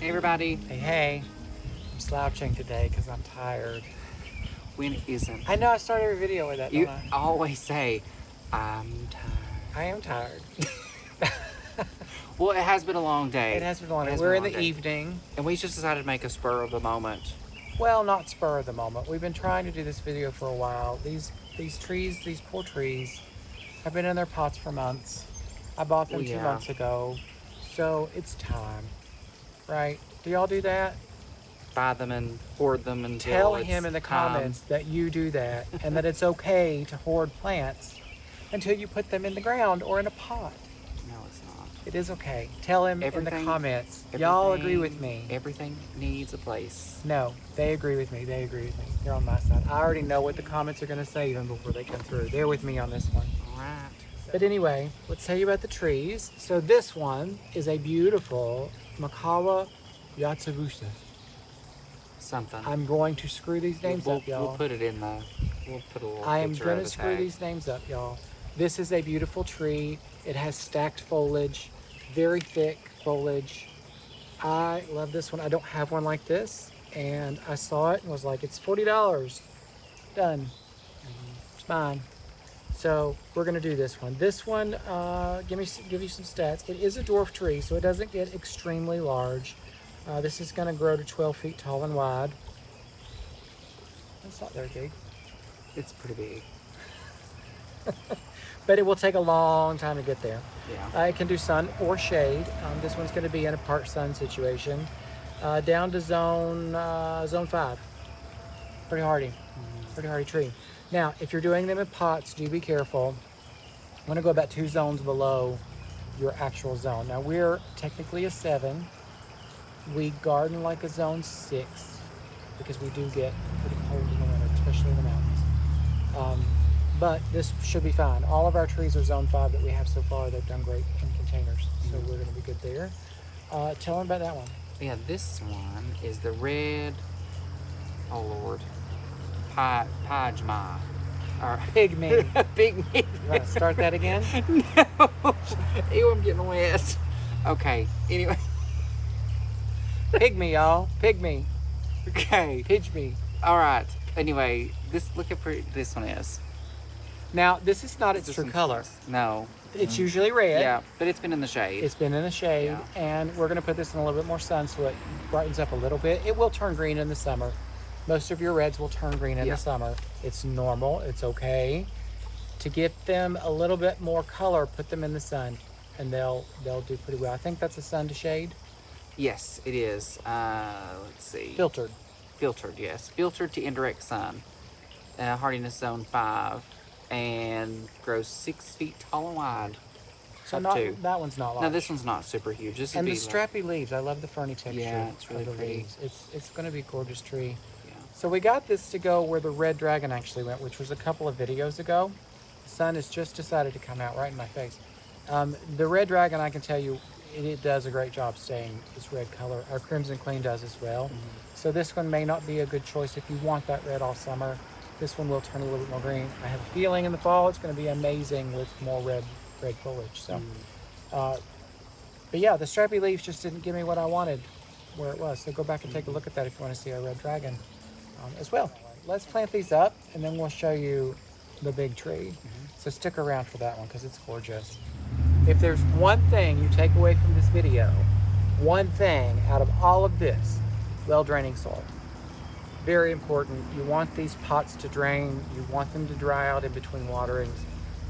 Hey everybody. Hey. I'm slouching today because I'm tired. When isn't? I know I start every video with that, You don't I? always say, I'm tired. I am tired. Well, it has been a long day. It has been long. It has We're been in a the long day. evening. And we just decided to make a spur of the moment. Well, not spur of the moment. We've been trying to do this video for a while. These trees, these poor trees, have been in their pots for months. I bought them 2 months ago. So it's time, right? Do y'all do that? Buy them and hoard them until Tell it's him in the time. comments that you do that and that it's okay to hoard plants until you put them in the ground or in a pot. No, it's not. It is okay. Tell him in the comments. Y'all agree with me. Everything needs a place. No, they agree with me. They agree with me. They're on my side. I already know what the comments are going to say even before they come through. They're with me on this one. All right. But anyway, let's tell you about the trees. So this one is a beautiful Mikawa Yatsubusa. Something. I'm going to screw these names up, y'all. We'll put it in the... We'll put a little I am picture going of to the screw tag. these names up, y'all. This is a beautiful tree. It has stacked foliage, very thick foliage. I love this one. I don't have one like this. And I saw it and was like, it's $40. Done. It's mine. So we're going to do this one. This one, give you some stats. It is a dwarf tree, so it doesn't get extremely large. This is going to grow to 12 feet tall and wide. That's not very big. It's pretty big. But it will take a long time to get there. Yeah. It can do sun or shade. This one's going to be in a part sun situation. Down to zone 5. Pretty hardy. Pretty hardy tree. Now, if you're doing them in pots, do be careful. I'm going to go about 2 zones below your actual zone. Now, we're technically a 7. We garden like a zone 6 because we do get pretty cold in the winter, especially in the mountains. But this should be fine. All of our trees are zone 5 that we have so far. They've done great in containers, so we're going to be good there. Tell them about that one. Yeah, this one is the red, oh Lord, Pygmy. Or Pygmy. Pygmy. You want to start that again? No. Ew, I'm getting wet. Okay, anyway. Pygmy, y'all. Pygmy. Okay. Pygmy. All right. Anyway, look how pretty this one is. Now, this is not its true color. No. It's usually red. Yeah, but it's been in the shade. It's been in the shade, and we're going to put this in a little bit more sun so it brightens up a little bit. It will turn green in the summer. Most of your reds will turn green in the summer. It's normal. It's okay. To get them a little bit more color, put them in the sun, and they'll do pretty well. I think that's a sun to shade. Yes, it is. Let's see. Filtered. Filtered, yes. Filtered to indirect sun. Hardiness zone 5. And grows 6 feet tall and wide. So that one's not large. No, this one's not super huge. This and would the be strappy leaves. I love the ferny texture. Yeah, it's really of the pretty. leaves. It's going to be a gorgeous tree. Yeah. So we got this to go where the red dragon actually went, which was a couple of videos ago. The sun has just decided to come out right in my face. The red dragon, I can tell you, it does a great job staying its red color. Our Crimson Queen does as well. Mm-hmm. So this one may not be a good choice if you want that red all summer. This one will turn a little bit more green. I have a feeling in the fall it's going to be amazing with more red foliage. So, but yeah, the strappy leaves just didn't give me what I wanted where it was. So go back and take a look at that if you want to see our red dragon as well. Let's plant these up and then we'll show you the big tree. So stick around for that one because it's gorgeous. If there's one thing you take away from this video, one thing out of all of this, well-draining soil. Very important. You want these pots to drain. You want them to dry out in between waterings.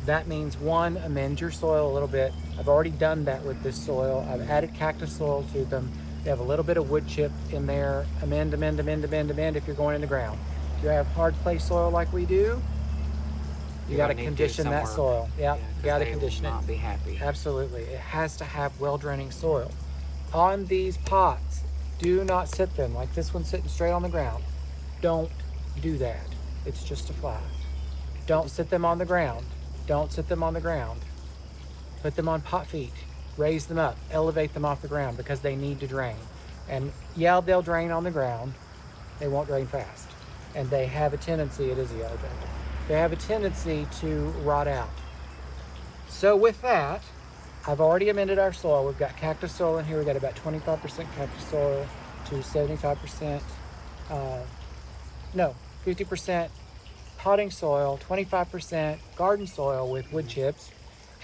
That means, one, amend your soil a little bit. I've already done that with this soil. I've added cactus soil to them. They have a little bit of wood chip in there. Amend if you're going in the ground. If you have hard clay soil like we do, you got to condition that soil. Yeah, you got to condition it. Not be happy. Absolutely. It has to have well-draining soil. On these pots, do not sit them like this one's sitting straight on the ground. Don't do that. It's just a fly. Don't sit them on the ground. Don't sit them on the ground. Put them on pot feet. Raise them up. Elevate them off the ground because they need to drain. And yeah, they'll drain on the ground. They won't drain fast. And they have a tendency, it is a yellow dragon. They have a tendency to rot out. So with that, I've already amended our soil. We've got cactus soil in here. We've got about 25% cactus soil to 75%, no, 50% potting soil, 25% garden soil with wood chips,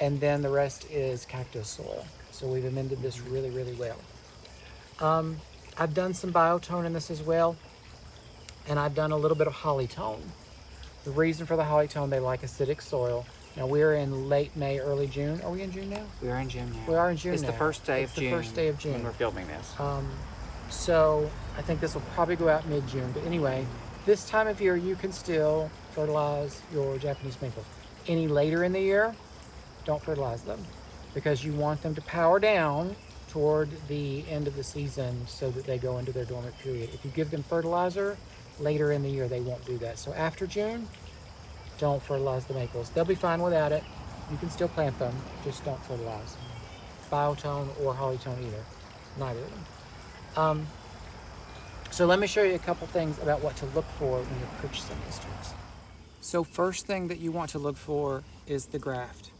and then the rest is cactus soil. So we've amended this really, really well. I've done some biotone in this as well, and I've done a little bit of hollytone. The reason for the hollytone, they like acidic soil. Now we're in late May, early June. Are we in June now? We are in June now. We are in June it's now. The first day it's of the June. First day of June when we're filming this. So I think this will probably go out mid-June. But anyway, this time of year you can still fertilize your Japanese maples. Any later in the year, don't fertilize them because you want them to power down toward the end of the season so that they go into their dormant period. If you give them fertilizer later in the year, they won't do that. So after June, don't fertilize the maples. They'll be fine without it. You can still plant them, just don't fertilize. Biotone or hollytone either, neither of them. So let me show you a couple things about what to look for when you're purchasing these trees. So first thing that you want to look for is the graft.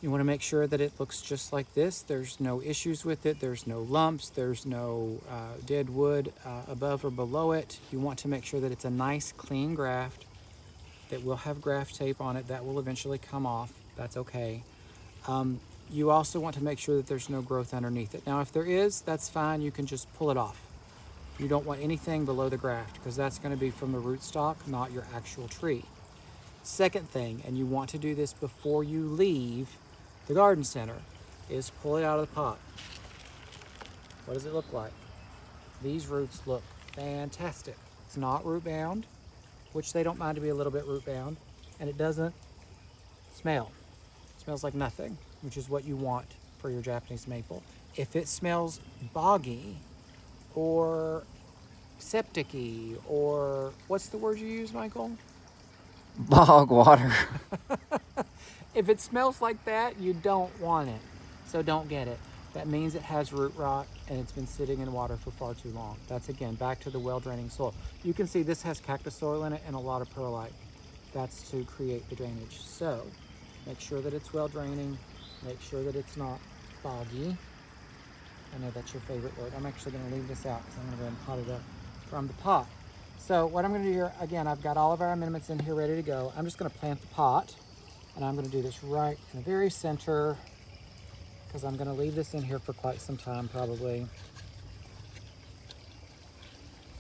You want to make sure that it looks just like this. There's no issues with it. There's no lumps. There's no dead wood above or below it. You want to make sure that it's a nice clean graft that will have graft tape on it. That will eventually come off. That's okay. You also want to make sure that there's no growth underneath it. Now, if there is, that's fine. You can just pull it off. You don't want anything below the graft because that's going to be from the rootstock, not your actual tree. Second thing, and you want to do this before you leave the garden center, is pull it out of the pot. What does it look like? These roots look fantastic. It's not root bound, which they don't mind to be a little bit root bound, and it doesn't smell. It smells like nothing, which is what you want for your Japanese maple. If it smells boggy or septic-y, or what's the word you use, Michael? Bog water. If it smells like that, you don't want it. So don't get it. That means it has root rot and it's been sitting in water for far too long. That's again back to the well-draining soil. You can see this has cactus soil in it and a lot of perlite. That's to create the drainage. So make sure that it's well-draining. Make sure that it's not boggy. I know that's your favorite word. I'm actually going to leave this out because I'm going to go ahead and pot it up from the pot. So what I'm going to do here, again, I've got all of our amendments in here ready to go. I'm just going to plant the pot, and I'm going to do this right in the very center because I'm going to leave this in here for quite some time probably.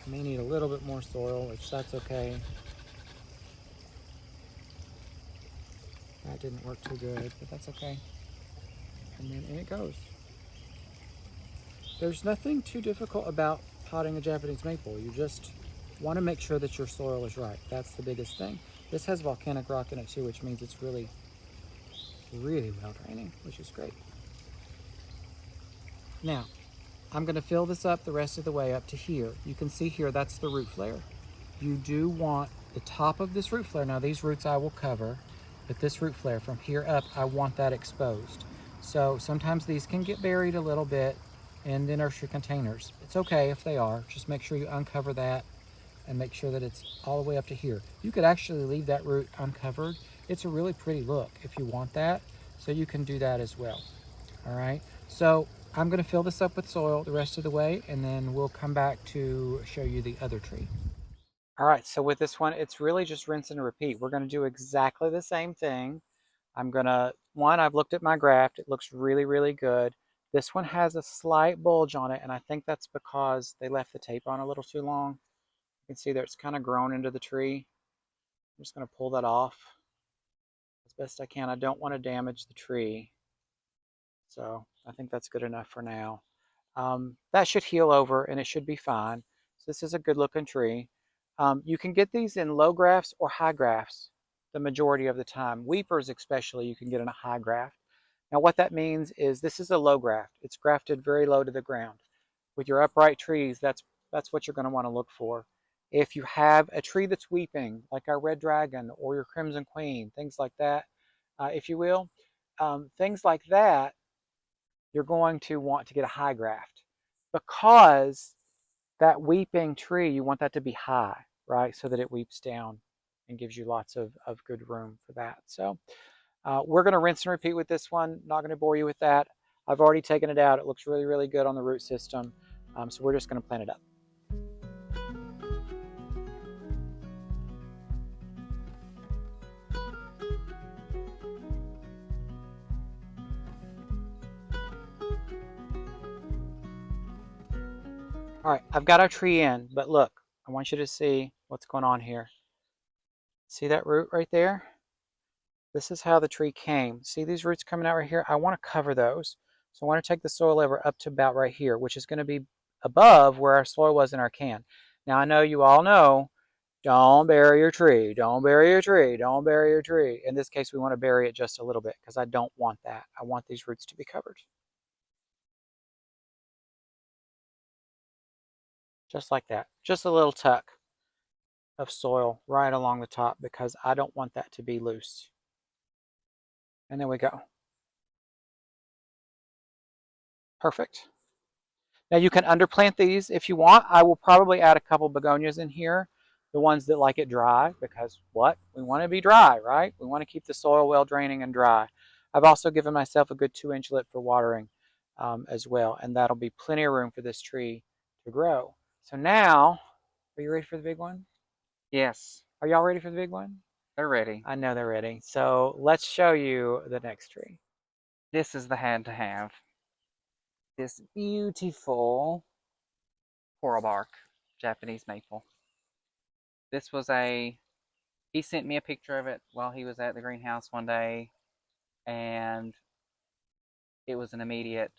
I may need a little bit more soil, which that's okay. That didn't work too good, but that's okay. And then in it goes. There's nothing too difficult about potting a Japanese maple. You just want to make sure that your soil is right. That's the biggest thing. This has volcanic rock in it too, which means it's really, really well draining, which is great. Now, I'm going to fill this up the rest of the way up to here. You can see here, that's the root flare. You do want the top of this root flare. Now these roots I will cover, but this root flare from here up, I want that exposed. So sometimes these can get buried a little bit in the nursery containers. It's okay if they are. Just make sure you uncover that and make sure that it's all the way up to here. You could actually leave that root uncovered. It's a really pretty look if you want that. So you can do that as well. All right. So I'm going to fill this up with soil the rest of the way, and then we'll come back to show you the other tree. All right. So with this one, it's really just rinse and repeat. We're going to do exactly the same thing. I've looked at my graft. It looks really, really good. This one has a slight bulge on it, and I think that's because they left the tape on a little too long. You can see that it's kind of grown into the tree. I'm just going to pull that off as best I can. I don't want to damage the tree. So I think that's good enough for now. That should heal over and it should be fine. So this is a good looking tree. You can get these in low grafts or high grafts the majority of the time. Weepers especially you can get in a high graft. Now what that means is this is a low graft. It's grafted very low to the ground. With your upright trees, that's what you're going to want to look for. If you have a tree that's weeping, like our red dragon or your crimson queen, things like that, if you will, things like that, you're going to want to get a high graft because that weeping tree, you want that to be high, right? So that it weeps down and gives you lots of good room for that. So We're going to rinse and repeat with this one. Not going to bore you with that. I've already taken it out. It looks really, really good on the root system. So we're just going to plant it up. All right, I've got our tree in, but look, I want you to see what's going on here. See that root right there? This is how the tree came. See these roots coming out right here? I want to cover those. So I want to take the soil level up to about right here, which is going to be above where our soil was in our can. Now I know you all know, don't bury your tree, don't bury your tree, don't bury your tree. In this case, we want to bury it just a little bit because I don't want that. I want these roots to be covered. Just like that. Just a little tuck of soil right along the top because I don't want that to be loose. And there we go. Perfect. Now you can underplant these if you want. I will probably add a couple begonias in here, the ones that like it dry, because what? We want to be dry, right? We want to keep the soil well draining and dry. I've also given myself a good 2-inch lip for watering as well, and that'll be plenty of room for this tree to grow. So now, are you ready for the big one? Yes. Are y'all ready for the big one? They're ready. I know they're ready. So let's show you the next tree. This is the had to have. This beautiful coral bark Japanese maple. This was he sent me a picture of it while he was at the greenhouse one day, and it was an immediate,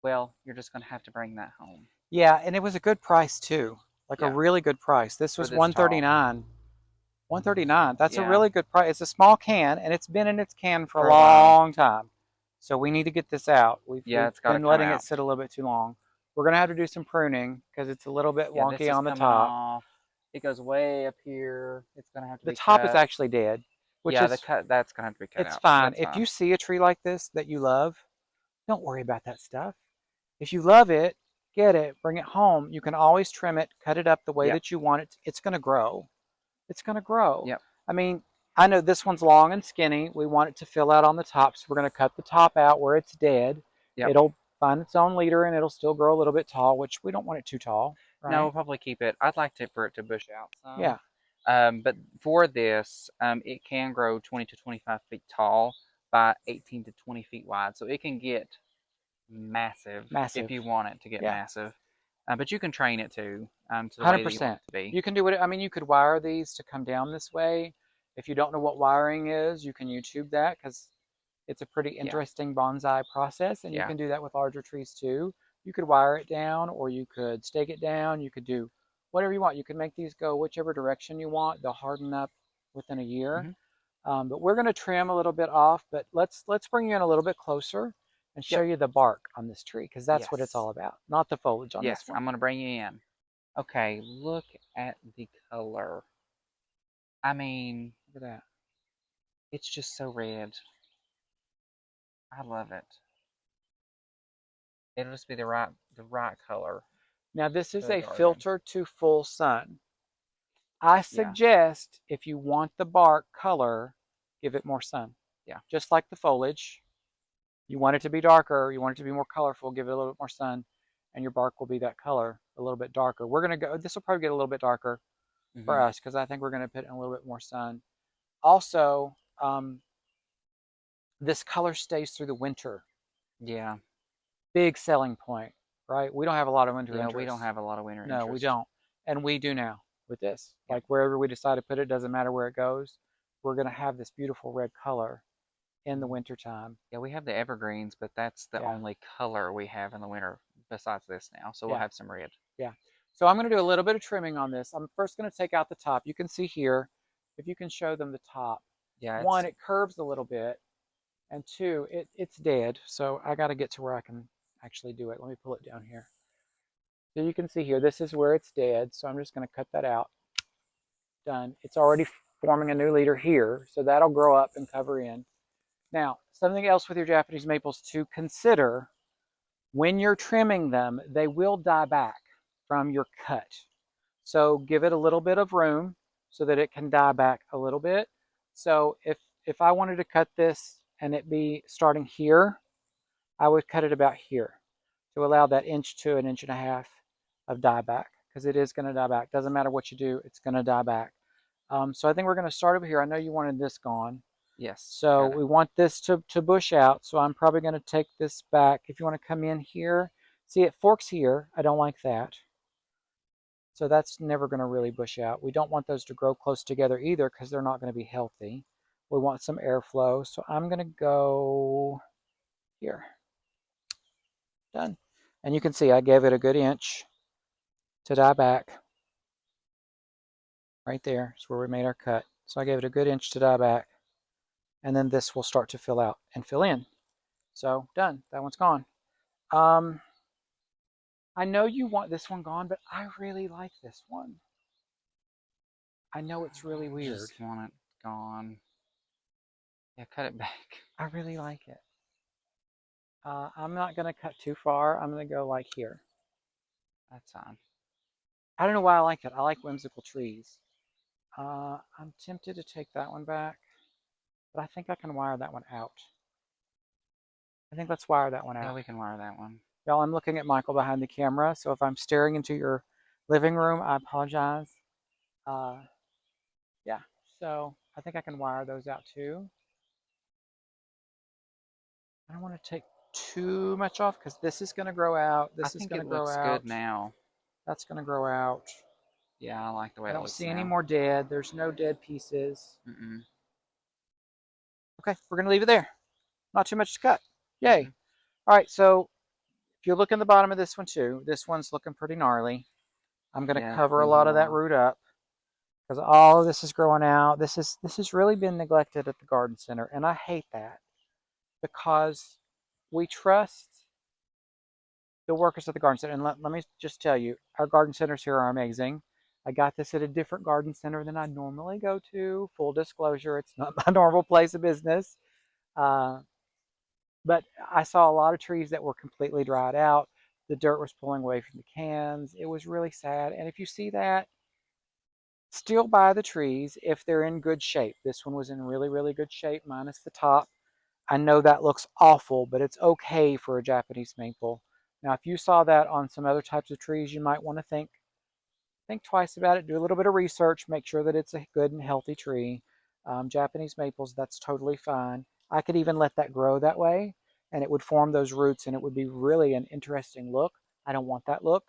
well, you're just going to have to bring that home. Yeah, and it was a good price too. Like a really good price. This was $139. $139. That's a really good price. It's a small can, and it's been in its can for a long time. So we need to get this out. We've been letting it sit a little bit too long. We're going to have to do some pruning because it's a little bit wonky on the top. Off. It goes way up here. It's going to have to be cut. The top is actually dead. Which is, that's going to have to be cut out. It's fine. If you see a tree like this that you love, don't worry about that stuff. If you love it, get it, bring it home. You can always trim it, cut it up the way that you want it. It's going to grow. It's going to grow. Yep. I mean, I know this one's long and skinny. We want it to fill out on the top, so we're going to cut the top out where it's dead. Yep. It'll find its own leader, and it'll still grow a little bit tall, which we don't want it too tall. Right? No, we'll probably keep it. I'd like for it to bush out some. Yeah. But for this, it can grow 20 to 25 feet tall by 18 to 20 feet wide. So it can get massive if you want it to get massive. But you can train it to the 100%. Way that you want it to be. You can do it. I mean, you could wire these to come down this way. If you don't know what wiring is, you can YouTube that because it's a pretty interesting bonsai process, and you can do that with larger trees too. You could wire it down, or you could stake it down. You could do whatever you want. You can make these go whichever direction you want. They'll harden up within a year. Mm-hmm. But we're going to trim a little bit off. But let's bring you in a little bit closer and show you the bark on this tree, because that's what it's all about, not the foliage on this one. I'm going to bring you in. Okay, look at the color. I mean, look at that. It's just so red. I love it. It'll just be the right color. Now this is a filter to full sun. I suggest if you want the bark color, give it more sun. Yeah. Just like the foliage. You want it to be darker, you want it to be more colorful, give it a little bit more sun, and your bark will be that color, a little bit darker. We're going to go, this will probably get a little bit darker for us because I think we're going to put in a little bit more sun. Also, this color stays through the winter. Yeah. Big selling point, right? We don't have a lot of winter interest. We don't have a lot of winter interest. No, we don't. And we do now with this. Like wherever we decide to put it, doesn't matter where it goes. We're going to have this beautiful red color in the winter time. Yeah, we have the evergreens, but that's the only color we have in the winter besides this now. So we'll have some red. Yeah. So I'm going to do a little bit of trimming on this. I'm first going to take out the top. You can see here, if you can show them the top. Yeah. One, it curves a little bit. And two, it's dead. So I got to get to where I can actually do it. Let me pull it down here. So you can see here, this is where it's dead. So I'm just going to cut that out. Done. It's already forming a new leader here. So that'll grow up and cover in. Now, something else with your Japanese maples to consider, when you're trimming them, they will die back from your cut. So give it a little bit of room so that it can die back a little bit. So if if I wanted to cut this and it be starting here, I would cut it about here to allow that inch to an inch and a half of dieback, because it is going to die back. Doesn't matter what you do, it's going to die back. So I think we're going to start over here. I know you wanted this gone. Yes. So we want this to bush out. So I'm probably going to take this back. If you want to come in here, see it forks here. I don't like that. So that's never going to really bush out. We don't want those to grow close together either, because they're not going to be healthy. We want some airflow. So I'm going to go here. Done. And you can see I gave it a good inch to die back. Right there is where we made our cut. So I gave it a good inch to die back. And then this will start to fill out and fill in. So done. That one's gone. I know you want this one gone, but I really like this one. I know it's really weird. I just want it gone. Yeah, cut it back. I really like it. I'm not going to cut too far. I'm going to go like here. That's fine. I don't know why I like it. I like whimsical trees. I'm tempted to take that one back, but I think I can wire that one out. I think let's wire that one out. Yeah, we can wire that one. Y'all, I'm looking at Michael behind the camera, so if I'm staring into your living room, I apologize. Yeah, so I think I can wire those out too. I don't want to take too much off because this is going to grow out. This is going to grow out. I think it looks good now. That's going to grow out. Yeah, I like the way it looks now. I don't see any more dead. There's no dead pieces. Mm-mm. Okay, we're going to leave it there. Not too much to cut. Yay. Mm-hmm. All right, so if you look in the bottom of this one too, this one's looking pretty gnarly. I'm going to cover a lot of that root up because all of this is growing out. This has really been neglected at the garden center, and I hate that because we trust the workers at the garden center. And let me just tell you, our garden centers here are amazing. I got this at a different garden center than I normally go to. Full disclosure, it's not my normal place of business. But I saw a lot of trees that were completely dried out. The dirt was pulling away from the cans. It was really sad. And if you see that, still buy the trees if they're in good shape. This one was in really, really good shape, minus the top. I know that looks awful, but it's okay for a Japanese maple. Now, if you saw that on some other types of trees, you might want to think twice about it. Do a little bit of research. Make sure that it's a good and healthy tree. Japanese maples, that's totally fine. I could even let that grow that way, and it would form those roots, and it would be really an interesting look. I don't want that look.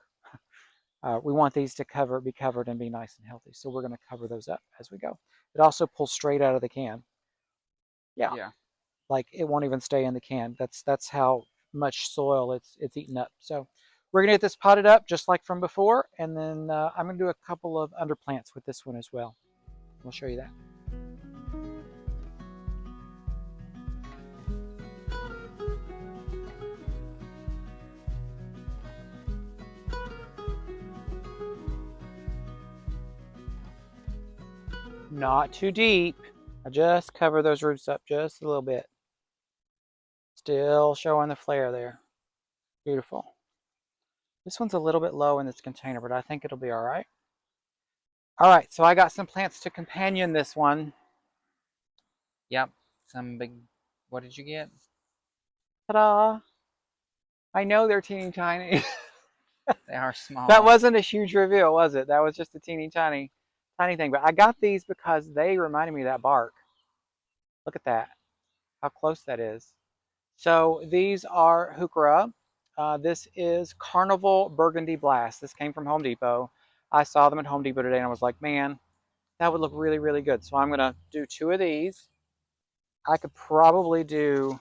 We want these to be covered and be nice and healthy. So we're going to cover those up as we go. It also pulls straight out of the can. Yeah. Like it won't even stay in the can. That's how much soil it's eaten up. So we're going to get this potted up just like from before. And then I'm going to do a couple of underplants with this one as well. We'll show you that. Not too deep. I just cover those roots up just a little bit. Still showing the flare there. Beautiful. This one's a little bit low in this container, but I think it'll be all right. All right, so I got some plants to companion this one. Yep, some big, what did you get? Ta-da! I know they're teeny tiny. They are small. That wasn't a huge reveal, was it? That was just a teeny tiny thing. But I got these because they reminded me of that bark. Look at that. How close that is. So these are Heuchera. This is Carnival Burgundy Blast. This came from Home Depot. I saw them at Home Depot today and I was like, man, that would look really, really good. So I'm going to do 2 of these. I could probably do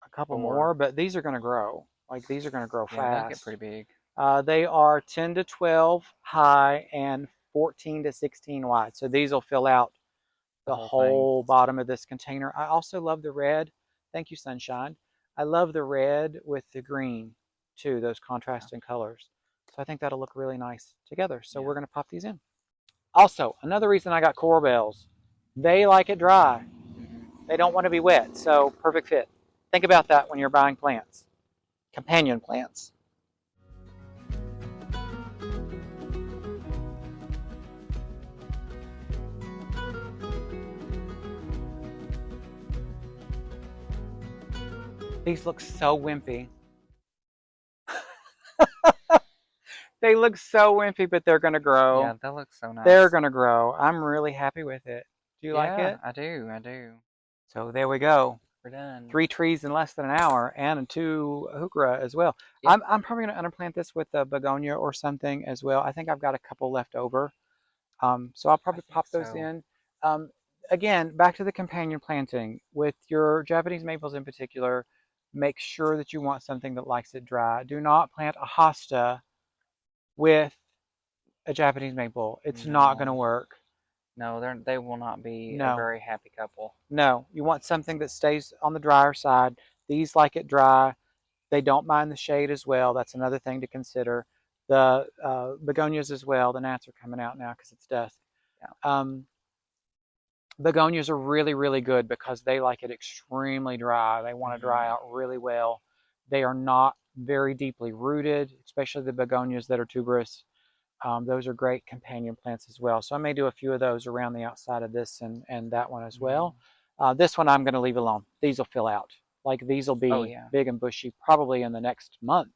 a couple more, but these are going to grow. Like these are going to grow fast. They get pretty big. They are 10 to 12 high and 14 to 16 wide. So these will fill out the whole bottom of this container. I also love the red. Thank you, Sunshine. I love the red with the green too, those contrasting colors. So I think that'll look really nice together. So we're going to pop these in. Also, another reason I got coral bells, they like it dry. They don't want to be wet, so perfect fit. Think about that when you're buying plants, companion plants. These look so wimpy. They look so wimpy, but they're going to grow. Yeah, that looks so nice. They're going to grow. I'm really happy with it. Do you like it? I do. I do. So there we go. We're done. 3 trees in less than an hour and 2 Heuchera as well. Yep. I'm probably going to underplant this with a begonia or something as well. I think I've got a couple left over. So I'll probably pop those in. Again, back to the companion planting. With your Japanese maples in particular, make sure that you want something that likes it dry. Do not plant a hosta with a Japanese maple. It's not going to work. No, they will not be a very happy couple. No, you want something that stays on the drier side. These like it dry. They don't mind the shade as well. That's another thing to consider. The begonias as well. The gnats are coming out now because it's dusk. Yeah. Begonias are really, really good because they like it extremely dry. They want to dry out really well. They are not very deeply rooted, especially the begonias that are tuberous. Those are great companion plants as well. So I may do a few of those around the outside of this and that one as well. This one I'm going to leave alone. These will fill out. Like these will be big and bushy probably in the next month.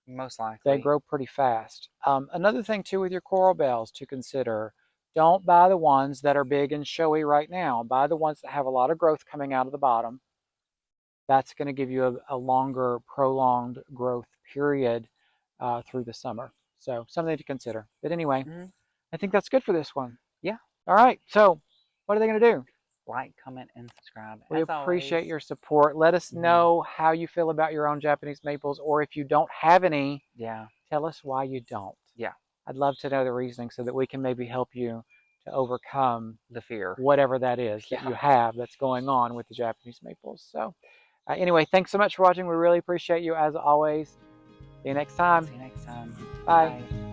Most likely. They grow pretty fast. Another thing too with your coral bells to consider, don't buy the ones that are big and showy right now. Buy the ones that have a lot of growth coming out of the bottom. That's going to give you a longer, prolonged growth period through the summer. So something to consider. But anyway, I think that's good for this one. Yeah. All right. So what are they going to do? Like, comment, and subscribe. We appreciate your support. Let us know how you feel about your own Japanese maples, or if you don't have any, tell us why you don't. Yeah. I'd love to know the reasoning so that we can maybe help you to overcome the fear, whatever that is that you have that's going on with the Japanese maples. So anyway, thanks so much for watching. We really appreciate you as always. See you next time. See you next time. Bye. Bye.